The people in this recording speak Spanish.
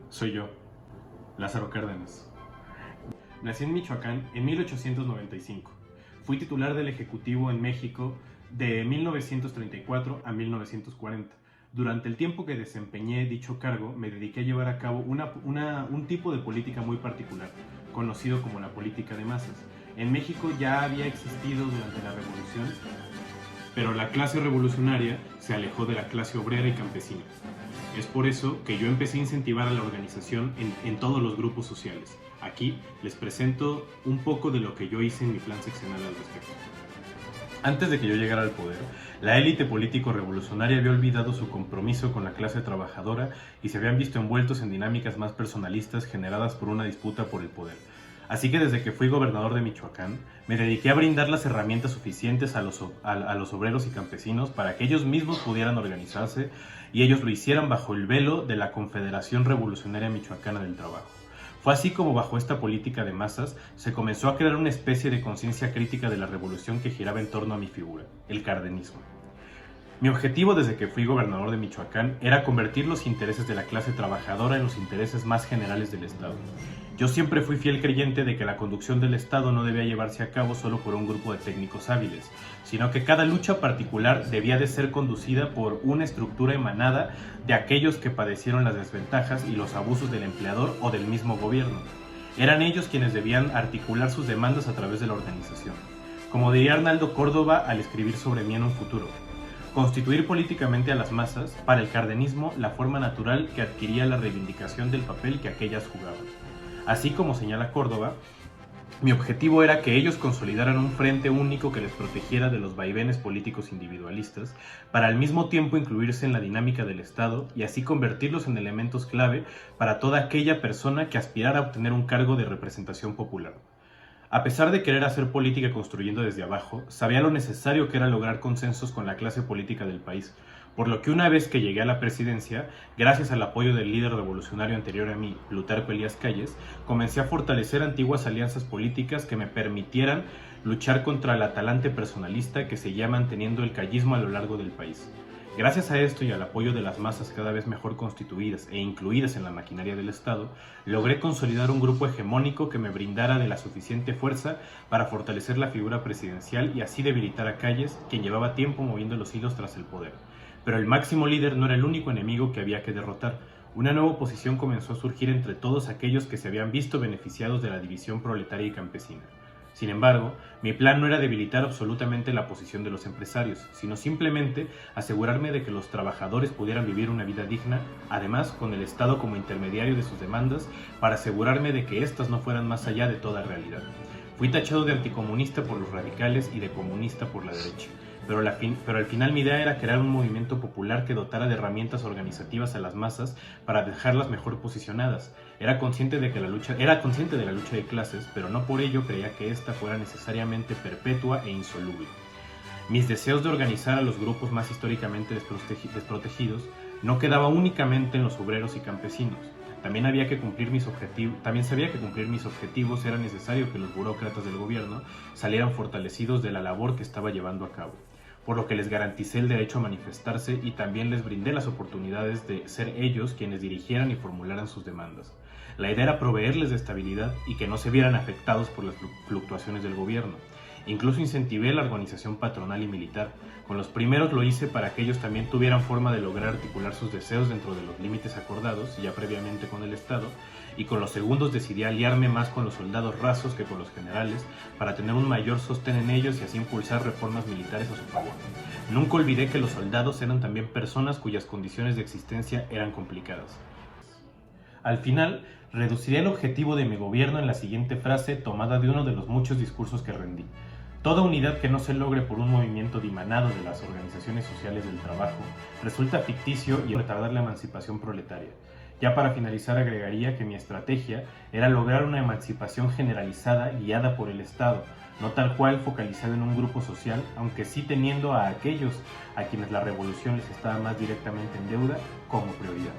Soy yo, Lázaro Cárdenas. Nací en Michoacán en 1895. Fui titular del Ejecutivo en México de 1934 a 1940. Durante el tiempo que desempeñé dicho cargo, me dediqué a llevar a cabo un tipo de política muy particular, conocido como la política de masas. En México ya había existido durante la Revolución, pero la clase revolucionaria se alejó de la clase obrera y campesina. Es por eso que yo empecé a incentivar a la organización en todos los grupos sociales. Aquí les presento un poco de lo que yo hice en mi plan seccional al respecto. Antes de que yo llegara al poder, la élite político-revolucionaria había olvidado su compromiso con la clase trabajadora y se habían visto envueltos en dinámicas más personalistas generadas por una disputa por el poder. Así que desde que fui gobernador de Michoacán, me dediqué a brindar las herramientas suficientes a los obreros y campesinos para que ellos mismos pudieran organizarse y ellos lo hicieran bajo el velo de la Confederación Revolucionaria Michoacana del Trabajo. Fue así como bajo esta política de masas se comenzó a crear una especie de conciencia crítica de la revolución que giraba en torno a mi figura, el cardenismo. Mi objetivo desde que fui gobernador de Michoacán era convertir los intereses de la clase trabajadora en los intereses más generales del Estado. Yo siempre fui fiel creyente de que la conducción del Estado no debía llevarse a cabo solo por un grupo de técnicos hábiles, sino que cada lucha particular debía de ser conducida por una estructura emanada de aquellos que padecieron las desventajas y los abusos del empleador o del mismo gobierno. Eran ellos quienes debían articular sus demandas a través de la organización. Como diría Arnaldo Córdoba al escribir sobre mí en un futuro, constituir políticamente a las masas, para el cardenismo, la forma natural que adquiría la reivindicación del papel que aquellas jugaban. Así como señala Córdoba, mi objetivo era que ellos consolidaran un frente único que les protegiera de los vaivenes políticos individualistas, para al mismo tiempo incluirse en la dinámica del Estado y así convertirlos en elementos clave para toda aquella persona que aspirara a obtener un cargo de representación popular. A pesar de querer hacer política construyendo desde abajo, sabía lo necesario que era lograr consensos con la clase política del país, por lo que una vez que llegué a la presidencia, gracias al apoyo del líder revolucionario anterior a mí, Plutarco Elías Calles, comencé a fortalecer antiguas alianzas políticas que me permitieran luchar contra la talante personalista que seguía manteniendo el callismo a lo largo del país. Gracias a esto y al apoyo de las masas cada vez mejor constituidas e incluidas en la maquinaria del Estado, logré consolidar un grupo hegemónico que me brindara de la suficiente fuerza para fortalecer la figura presidencial y así debilitar a Calles, quien llevaba tiempo moviendo los hilos tras el poder. Pero el máximo líder no era el único enemigo que había que derrotar. Una nueva oposición comenzó a surgir entre todos aquellos que se habían visto beneficiados de la división proletaria y campesina. Sin embargo, mi plan no era debilitar absolutamente la posición de los empresarios, sino simplemente asegurarme de que los trabajadores pudieran vivir una vida digna, además con el Estado como intermediario de sus demandas, para asegurarme de que éstas no fueran más allá de toda realidad. Fui tachado de anticomunista por los radicales y de comunista por la derecha. Pero al final mi idea era crear un movimiento popular que dotara de herramientas organizativas a las masas para dejarlas mejor posicionadas. Era consciente de la lucha de clases, pero no por ello creía que ésta fuera necesariamente perpetua e insoluble. Mis deseos de organizar a los grupos más históricamente desprotegidos no quedaba únicamente en los obreros y campesinos. También sabía que cumplir mis objetivos era necesario que los burócratas del gobierno salieran fortalecidos de la labor que estaba llevando a cabo, por lo que les garanticé el derecho a manifestarse y también les brindé las oportunidades de ser ellos quienes dirigieran y formularan sus demandas. La idea era proveerles de estabilidad y que no se vieran afectados por las fluctuaciones del gobierno. Incluso incentivé la organización patronal y militar. Con los primeros lo hice para que ellos también tuvieran forma de lograr articular sus deseos dentro de los límites acordados ya previamente con el Estado, y con los segundos decidí aliarme más con los soldados rasos que con los generales para tener un mayor sostén en ellos y así impulsar reformas militares a su favor. Nunca olvidé que los soldados eran también personas cuyas condiciones de existencia eran complicadas. Al final, reduciré el objetivo de mi gobierno en la siguiente frase tomada de uno de los muchos discursos que rendí. Toda unidad que no se logre por un movimiento dimanado de las organizaciones sociales del trabajo resulta ficticio y retardar la emancipación proletaria. Ya para finalizar agregaría que mi estrategia era lograr una emancipación generalizada guiada por el Estado, no tal cual focalizada en un grupo social, aunque sí teniendo a aquellos a quienes la revolución les estaba más directamente en deuda como prioridad.